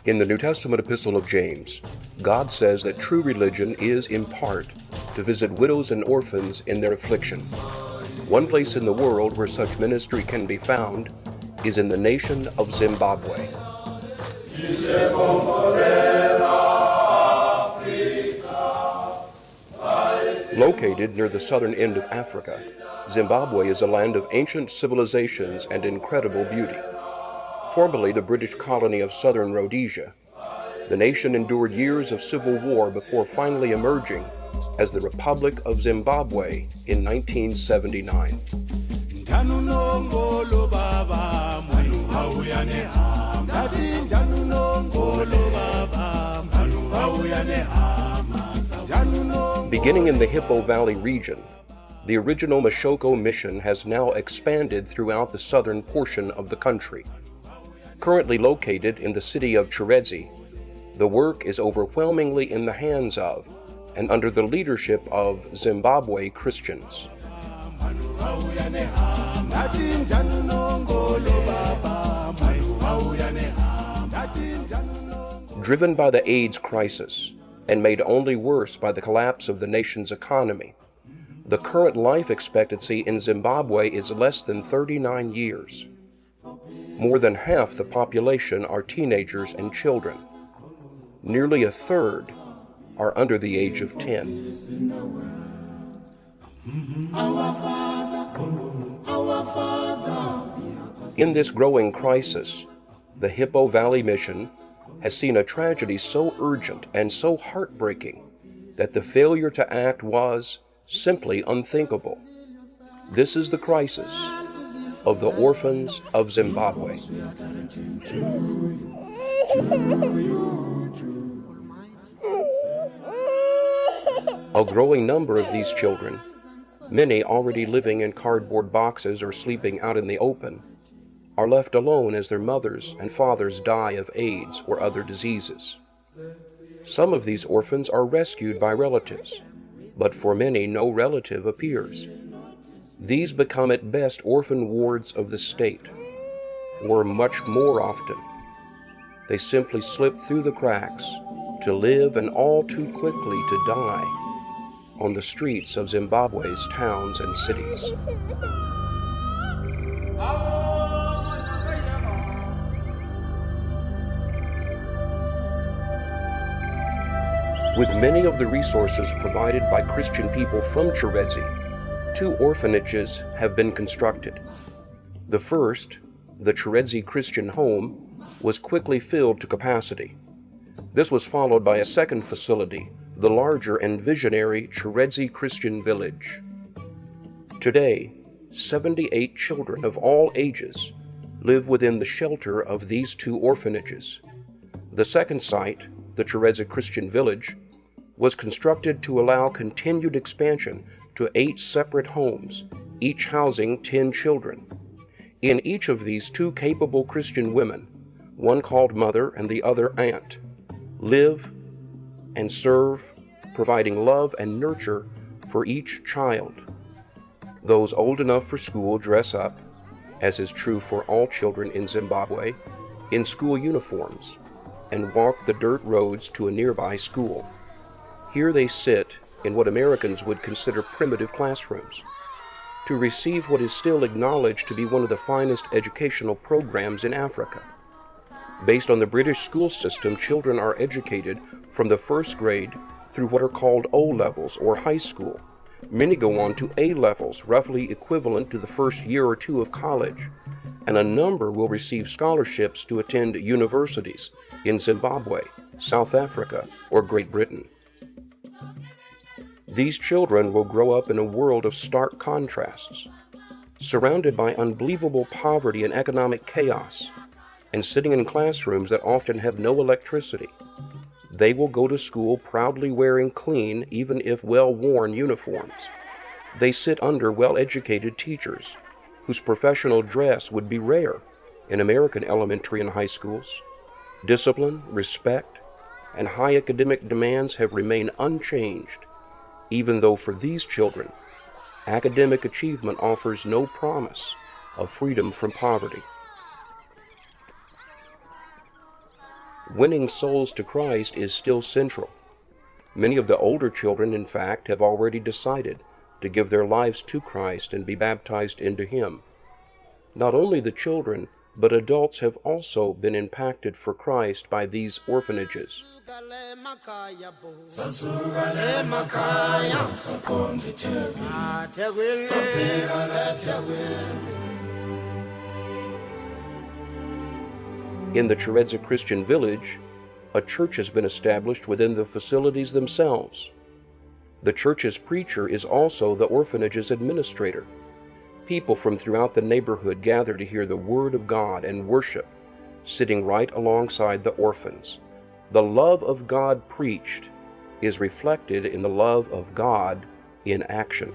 In the New Testament epistle of James, God says that true religion is, in part, to visit widows and orphans in their affliction. One place in the world where such ministry can be found is in the nation of Zimbabwe. Located near the southern end of Africa, Zimbabwe is a land of ancient civilizations and incredible beauty. Formerly the British colony of southern Rhodesia, the nation endured years of civil war before finally emerging as the Republic of Zimbabwe in 1979. Beginning in the Hippo Valley region, the original Mashoko mission has now expanded throughout the southern portion of the country. Currently located in the city of Chiredzi, the work is overwhelmingly in the hands of and under the leadership of Zimbabwe Christians. Driven by the AIDS crisis and made only worse by the collapse of the nation's economy, the current life expectancy in Zimbabwe is less than 39 years. More than half the population are teenagers and children. Nearly a third are under the age of 10. In this growing crisis, the Hippo Valley Mission has seen a tragedy so urgent and so heartbreaking that the failure to act was simply unthinkable. This is the crisis of the orphans of Zimbabwe. A growing number of these children, many already living in cardboard boxes or sleeping out in the open, are left alone as their mothers and fathers die of AIDS or other diseases. Some of these orphans are rescued by relatives, but for many no relative appears. These become at best orphan wards of the state, or much more often, they simply slip through the cracks to live and all too quickly to die on the streets of Zimbabwe's towns and cities. With many of the resources provided by Christian people from Chiredzi, 2 orphanages have been constructed. The first, the Chiredzi Christian Home, was quickly filled to capacity. This was followed by a second facility, the larger and visionary Chiredzi Christian Village. Today, 78 children of all ages live within the shelter of these 2 orphanages. The second site, the Chiredzi Christian Village, was constructed to allow continued expansion to 8 separate homes, each housing 10 children. In each of these 2 capable Christian women, one called mother and the other aunt, live and serve, providing love and nurture for each child. Those old enough for school dress up, as is true for all children in Zimbabwe, in school uniforms and walk the dirt roads to a nearby school. Here they sit in what Americans would consider primitive classrooms, to receive what is still acknowledged to be one of the finest educational programs in Africa. Based on the British school system, children are educated from the first grade through what are called O-levels or high school. Many go on to A-levels, roughly equivalent to the first year or 2 of college, and a number will receive scholarships to attend universities in Zimbabwe, South Africa, or Great Britain. These children will grow up in a world of stark contrasts, surrounded by unbelievable poverty and economic chaos, and sitting in classrooms that often have no electricity. They will go to school proudly wearing clean, even if well-worn uniforms. They sit under well-educated teachers, whose professional dress would be rare in American elementary and high schools. Discipline, respect, and high academic demands have remained unchanged, even though for these children, academic achievement offers no promise of freedom from poverty. Winning souls to Christ is still central. Many of the older children, in fact, have already decided to give their lives to Christ and be baptized into Him. Not only the children, but adults have also been impacted for Christ by these orphanages. In the Cherezza Christian Village, a church has been established within the facilities themselves. The church's preacher is also the orphanage's administrator. People from throughout the neighborhood gather to hear the Word of God and worship, sitting right alongside the orphans. The love of God preached is reflected in the love of God in action.